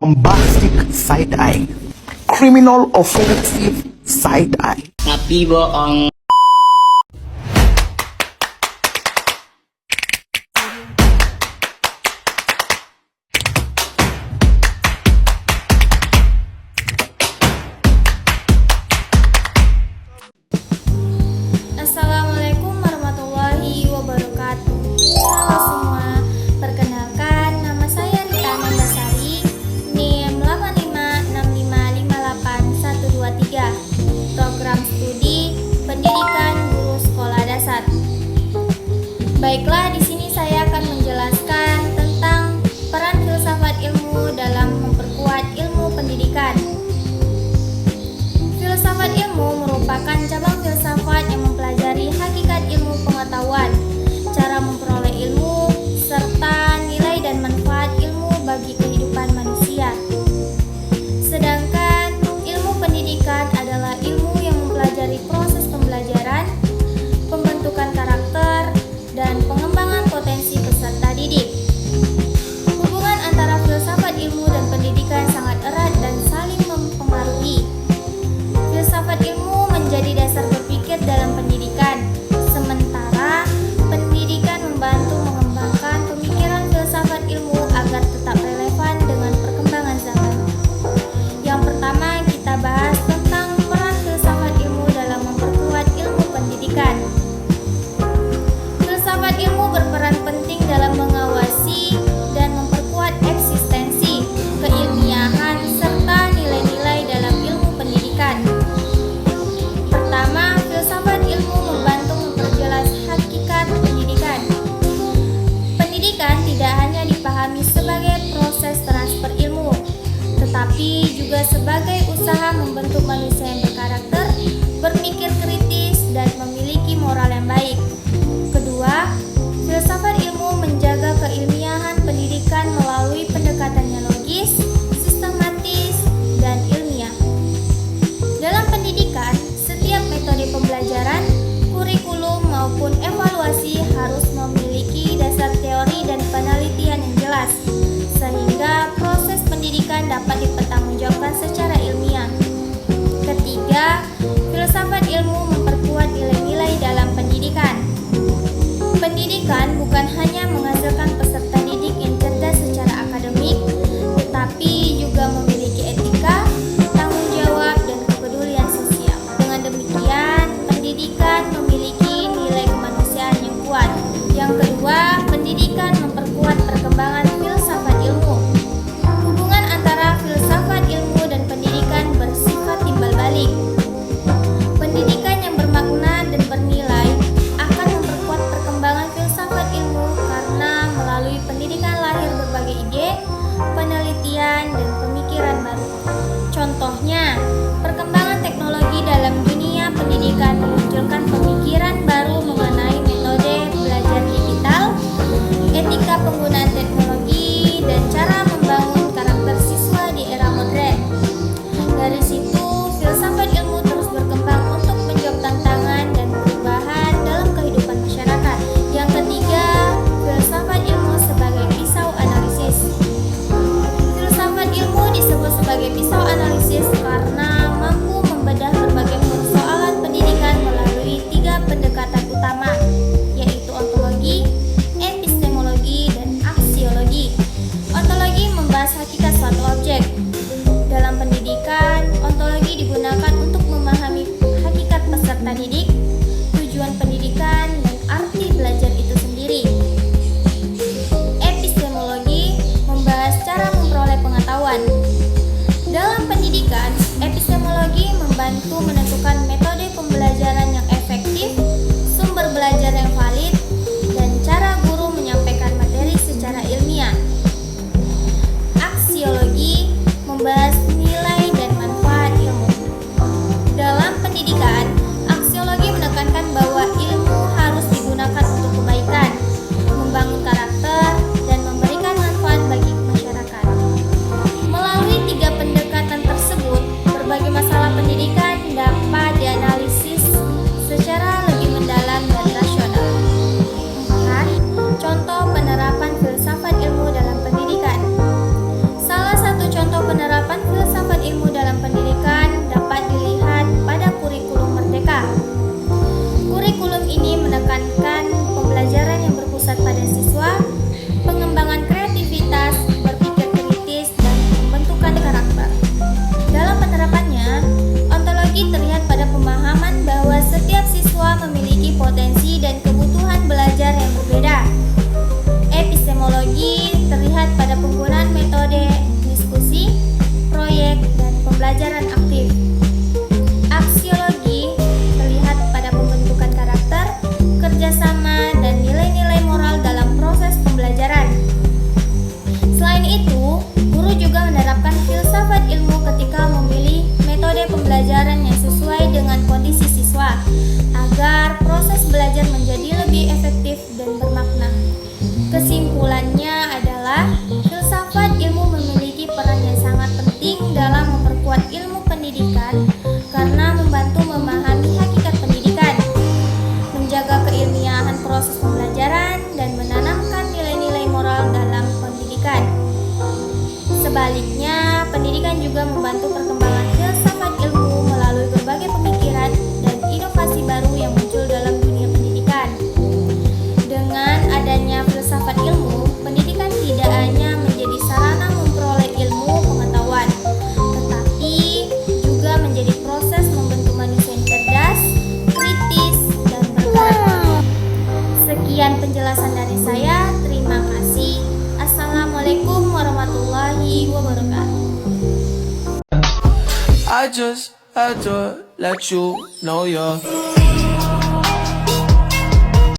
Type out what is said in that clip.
bombastic side eye, criminal offensive side eye. Tapi bohong. Assalamualaikum warahmatullahi wabarakatuh. Halo semua, perkenalkan nama saya Rita Nandasari, NIM 8565581123, Program Studi Pendidikan Guru Sekolah Dasar. Baiklah, di sini saya akan menjelaskan tentang peran filsafat ilmu dalam memperkuat ilmu pendidikan. Filsafat ilmu merupakan cabang filsafat yang mempelajari hakikat ilmu pengetahuan, cara memperoleh ilmu, serta nilai dan manfaat ilmu bagi kehidupan manusia. Sedangkan ilmu pendidikan adalah ilmu yang mempelajari proses pembelajaran, pembentukan karakter, dan pengembangan potensi peserta didik. Hubungan antara filsafat ilmu dan pendidikan sangat erat dan saling mempengaruhi. Filsafat ilmu menjadi dasar berpikir dalam pendidikan, sementara pendidikan membantu mengembangkan pemikiran filsafat ilmu agar tetap relevan dengan perkembangan zaman. Yang pertama, kita bahas tentang peran filsafat ilmu dalam memperkuat ilmu pendidikan. Filsafat ilmu berperan penting dalam mengawasi dan memperkuat eksistensi, keilmiahan, serta nilai-nilai dalam ilmu pendidikan. Pertama, filsafat ilmu membantu memperjelas hakikat pendidikan. Pendidikan tidak hanya dipahami sebagai proses transfer ilmu, tetapi juga sebagai usaha membentuk manusia yang berkarakter, berpikir kritis, dan memiliki moral yang baik. Kedua, filsafat ilmu menjaga keilmiahan pendidikan melalui pendekatannya logis, sistematis, dan ilmiah. Dalam pendidikan, setiap metode pembelajaran, kurikulum maupun evaluasi harus memiliki dasar teori dan penelitian yang jelas, sehingga proses pendidikan dapat dipertanggungjawabkan secara ilmiah. Ketiga, filsafat ilmu memperkuat nilai-nilai dalam pendidikan. Pendidikan bukan hanya menghasilkan peserta didik yang cerdas secara akademik, tetapi juga memiliki etika, tanggung jawab, dan kepedulian sosial. Dengan demikian, pendidikan memiliki nilai kemanusiaan yang kuat. Yang kedua, pendidikan memperkuat perkembangan filsafat ilmu. Hubungan antara filsafat ilmu dan pendidikan bersifat timbal balik. Pendidikan yang bermakna dan bernilai akan memperkuat perkembangan filsafat ilmu karena melalui pendidikan lahir berbagai ide, penelitian, dan pemikiran baru. Contohnya, perkembangan teknologi dalam dunia pendidikan memunculkan pemikiran baru mengenai metode belajar digital, etika penggunaan teknologi, dan cara membangun karakter siswa di era modern. Dari situ, filsafat ilmu terus berkembang untuk menjawab tantangan dan perubahan dalam kehidupan masyarakat. Yang ketiga, filsafat ilmu sebagai pisau analisis. Filsafat ilmu disebut sebagai pisau analisis karena mampu membedah berbagai persoalan pendidikan melalui tiga pendekatan utama, yaitu ontologi, epistemologi, dan aksiologi. Ontologi membahas hakikat suatu objek. Dalam pendidikan, ontologi digunakan untuk memahami hakikat peserta didik, tujuan pendidikan, dan arti belajar itu sendiri. Epistemologi membahas cara memperoleh pengetahuan. Dalam pendidikan, epistemologi membantu menentukan metode pembelajaran yang efektif, sumber belajar yang valid, dan cara guru menyampaikan materi secara ilmiah. Aksiologi membahas nilai dan manfaat ilmu. Dalam pendidikan, aksiologi menekankan bahwa ilmu harus digunakan untuk kebaikan, membangun karakter, dan memberikan manfaat bagi masyarakat. Melalui tiga pendekatan tersebut, berbagai masalah pendidikan dapat dianalisis belajar menjadi lebih efektif dan bermakna. Kesimpulannya adalah filsafat ilmu memiliki peran yang sangat penting dalam memperkuat ilmu pendidikan karena membantu memahami hakikat pendidikan, menjaga keilmiahan proses pembelajaran, dan menanamkan nilai-nilai moral dalam pendidikan. Sebaliknya, pendidikan juga membantu perkembangan filsafat ilmu melalui berbagai pemikiran dan inovasi baru yang muncul dalam dunia pendidikan. Dengan adanya filsafat ilmu, pendidikan tidak hanya menjadi sarana memperoleh ilmu pengetahuan, tetapi juga menjadi proses membentuk manusia yang cerdas, kritis, dan berkarakter. Sekian penjelasan dari saya. Terima kasih. Assalamualaikum warahmatullahi wabarakatuh. I just had to let you know you're